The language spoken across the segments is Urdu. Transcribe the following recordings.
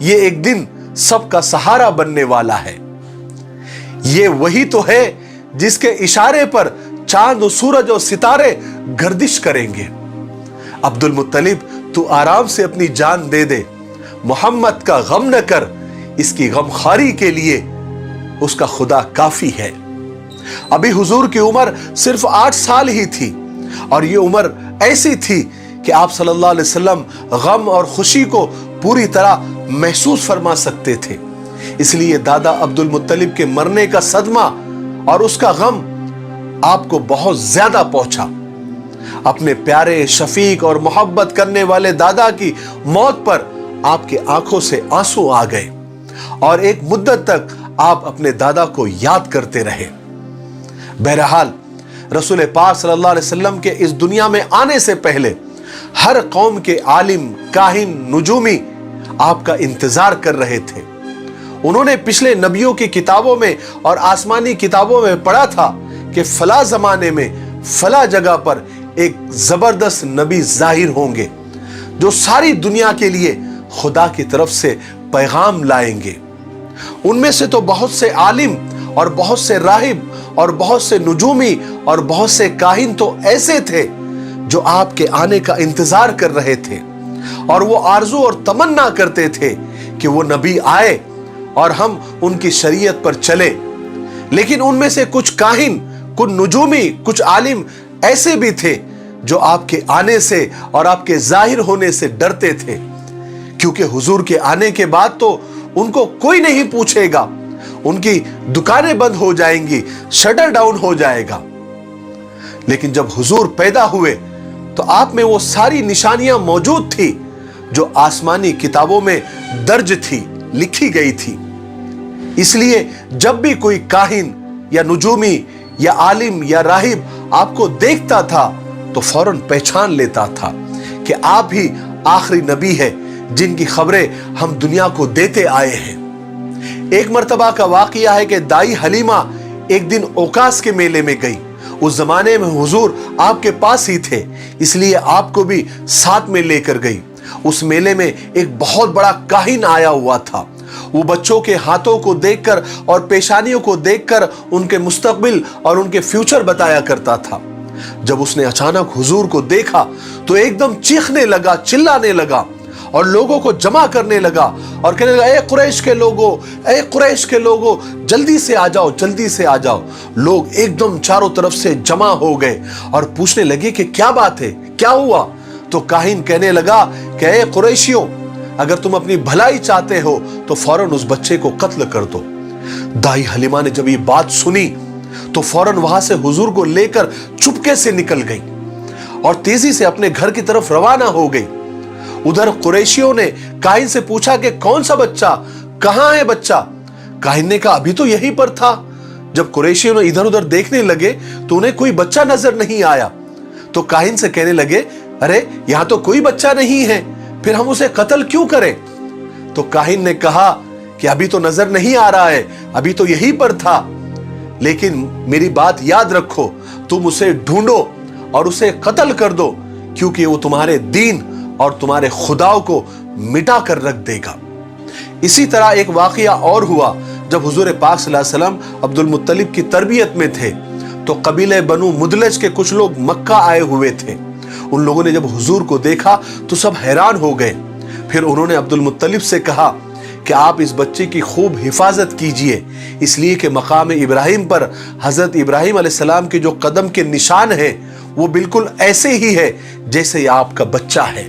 یہ ایک دن سب کا سہارا بننے والا ہے۔ یہ وہی تو ہے جس کے اشارے پر چاند و سورج اور ستارے گردش کریں گے۔ عبد المطلب تو آرام سے اپنی جان دے دے، محمد کا غم نہ کر، اس کی غم خاری کے لیے اس کا خدا کافی ہے۔ ابھی حضور کی عمر صرف 8 سال ہی تھی، اور یہ عمر ایسی تھی کہ آپ صلی اللہ علیہ وسلم غم اور خوشی کو پوری طرح محسوس فرما سکتے تھے۔ اس لیے دادا عبد المطلب کے مرنے کا صدمہ اور اس کا غم آپ کو بہت زیادہ پہنچا۔ اپنے پیارے، شفیق اور محبت کرنے والے دادا کی موت پر آپ کے آنکھوں سے آنسو آ گئے، اور ایک مدت تک آپ اپنے دادا کو یاد کرتے رہے۔ بہرحال رسول پاک صلی اللہ علیہ وسلم کے اس دنیا میں آنے سے پہلے ہر قوم کے عالم، کاہن، نجومی آپ کا انتظار کر رہے تھے۔ انہوں نے پچھلے نبیوں کی کتابوں میں اور آسمانی کتابوں میں پڑھا تھا کہ فلاں زمانے میں فلاں جگہ پر ایک زبردست نبی ظاہر ہوں گے جو ساری دنیا کے لیے خدا کی طرف سے پیغام لائیں گے۔ ان میں سے تو بہت سے عالم اور بہت سے راہب اور بہت سے نجومی اور بہت سے کاہن تو ایسے تھے جو آپ کے آنے کا انتظار کر رہے تھے، اور وہ آرزو اور تمنا کرتے تھے کہ وہ نبی آئے اور ہم ان کی شریعت پر چلیں۔ لیکن ان میں سے کچھ کاہن، کچھ نجومی، کچھ عالم ایسے بھی تھے جو آپ کے آنے سے اور آپ کے ظاہر ہونے سے ڈرتے تھے، کیونکہ حضور کے آنے کے بعد تو ان کو کوئی نہیں پوچھے گا، ان کی دکانیں بند ہو جائیں گی، شٹر ڈاؤن ہو جائے گا۔ لیکن جب حضور پیدا ہوئے تو آپ میں وہ ساری نشانیاں موجود تھی جو آسمانی کتابوں میں درج تھی، لکھی گئی تھی۔ اس لیے جب بھی کوئی کاہن یا نجومی یا عالم یا راہب آپ کو دیکھتا تھا تو فوراً پہچان لیتا تھا کہ آپ ہی آخری نبی ہے جن کی خبریں ہم دنیا کو دیتے آئے ہیں۔ ایک مرتبہ کا واقعہ ہے کہ دائی حلیمہ ایک دن اوکاس کے میلے میں گئی۔ اس زمانے میں حضور آپ کے پاس ہی تھے، اس لیے آپ کو بھی ساتھ میں لے کر گئی۔ اس میلے میں ایک بہت بڑا کاہن آیا ہوا تھا۔ وہ بچوں کے ہاتھوں کو دیکھ کر اور پیشانیوں کو دیکھ کر ان کے مستقبل اور ان کے فیوچر بتایا کرتا تھا۔ جب اس نے اچانک حضور کو دیکھا تو ایک دم چیخنے لگا، چلانے لگا اور لوگوں کو جمع کرنے لگا اور کہنے لگا، اے قریش کے لوگوں، اے قریش کے لوگوں، جلدی سے آ جاؤ، جلدی سے آ جاؤ۔ لوگ ایک دم چاروں طرف سے جمع ہو گئے اور پوچھنے لگے کہ کیا بات ہے، کیا ہوا؟ تو کاہن کہنے لگا کہ اے قریشیوں، اگر تم اپنی بھلائی چاہتے ہو تو فوراً اس بچے کو قتل کر دو۔ دائی حلیمہ نے جب یہ بات سنی تو فوراً وہاں سے حضور کو لے کر چپکے سے نکل گئی اور تیزی سے اپنے گھر کی طرف روانہ ہو گئی۔ ادھر قریشیوں نے کاہن سے پوچھا کہ کون سا بچہ، کہاں ہے بچہ؟ کاہن نے کہا ابھی تو یہیں پر تھا۔ جب قریشیوں نے ادھر ادھر دیکھنے لگے تو انہیں کوئی بچہ نظر نہیں آیا، تو کاہن سے کہنے لگے، ارے یہاں تو کوئی بچہ نہیں ہے، پھر ہم اسے قتل کیوں کریں؟ تو کاہن نے کہا کہ ابھی تو نظر نہیں آ رہا ہے، ابھی تو یہیں پر تھا، لیکن میری بات یاد رکھو، تم اسے ڈھونڈو اور اسے قتل کر دو، کیونکہ وہ تمہارے دین اور تمہارے خداؤں کو مٹا کر رکھ دے گا۔ اسی طرح ایک واقعہ اور ہوا جب حضور پاک صلی اللہ علیہ وسلم عبد المطلب کی تربیت میں تھے تو قبیلہ بنو مدلج کے کچھ لوگ مکہ آئے ہوئے تھے۔ ان لوگوں نے جب حضور کو دیکھا تو سب حیران ہو گئے۔ پھر انہوں نے عبد المطلب سے کہا کہ آپ اس بچے کی خوب حفاظت کیجئے، اس لیے کہ مقام ابراہیم پر حضرت ابراہیم علیہ السلام کے جو قدم کے نشان ہیں وہ بالکل ایسے ہی ہے جیسے یہ آپ کا بچہ ہے۔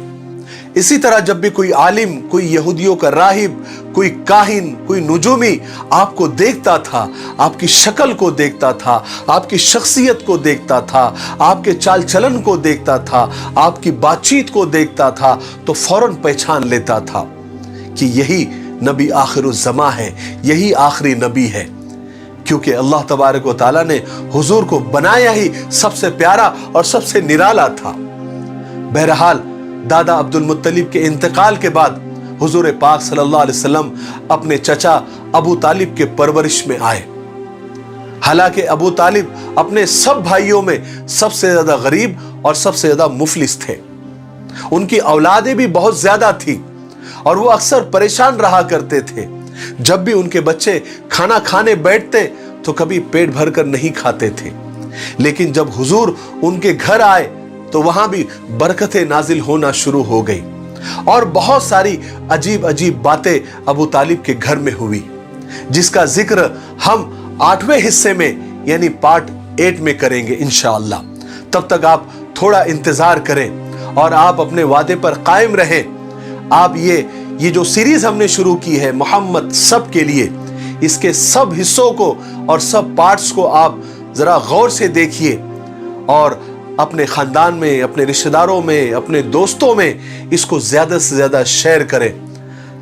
اسی طرح جب بھی کوئی عالم، کوئی یہودیوں کا راہب، کوئی کاہن، کوئی نجومی آپ کو دیکھتا تھا، آپ کی شکل کو دیکھتا تھا، آپ کی شخصیت کو دیکھتا تھا، آپ کے چال چلن کو دیکھتا تھا، آپ کی بات چیت کو دیکھتا تھا تو فوراً پہچان لیتا تھا کہ یہی نبی آخر الزماں ہے، یہی آخری نبی ہے، کیونکہ اللہ تبارک و تعالیٰ نے حضور کو بنایا ہی سب سے پیارا اور سب سے نرالا تھا۔ بہرحال دادا عبد المطلب کے انتقال کے بعد حضور پاک صلی اللہ علیہ وسلم اپنے چچا ابو طالب کے پرورش میں آئے۔ حالانکہ ابو طالب اپنے سب بھائیوں میں سب سے زیادہ غریب اور سب سے زیادہ مفلس تھے۔ ان کی اولادیں بھی بہت زیادہ تھیں اور وہ اکثر پریشان رہا کرتے تھے۔ جب بھی ان کے بچے کھانا کھانے بیٹھتے تو کبھی پیٹ بھر کر نہیں کھاتے تھے، لیکن جب حضور ان کے گھر آئے تو وہاں بھی برکتیں نازل ہونا شروع ہو گئی، اور بہت ساری عجیب عجیب باتیں ابو طالب کے گھر میں ہوئی، جس کا ذکر ہم 8ویں حصے میں یعنی پارٹ 8 میں کریں گے انشاءاللہ۔ تب تک آپ تھوڑا انتظار کریں اور آپ اپنے وعدے پر قائم رہیں۔ آپ یہ جو سیریز ہم نے شروع کی ہے محمد سب کے لیے، اس کے سب حصوں کو اور سب پارٹس کو آپ ذرا غور سے دیکھیے، اور اپنے خاندان میں، اپنے رشتہ داروں میں، اپنے دوستوں میں اس کو زیادہ سے زیادہ شیئر کریں،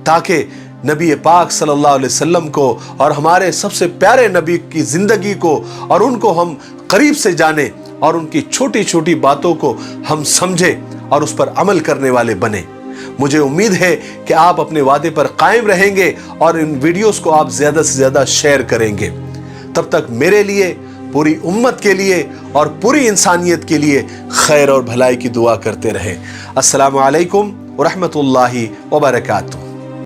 تاکہ نبی پاک صلی اللہ علیہ وسلم کو اور ہمارے سب سے پیارے نبی کی زندگی کو اور ان کو ہم قریب سے جانیں، اور ان کی چھوٹی چھوٹی باتوں کو ہم سمجھیں اور اس پر عمل کرنے والے بنیں۔ مجھے امید ہے کہ آپ اپنے وعدے پر قائم رہیں گے اور ان ویڈیوز کو آپ زیادہ سے زیادہ شیئر کریں گے۔ تب تک میرے لیے، پوری امت کے لیے اور پوری انسانیت کے لیے خیر اور بھلائی کی دعا کرتے رہیں۔ السلام علیکم ورحمۃ اللہ وبرکاتہ۔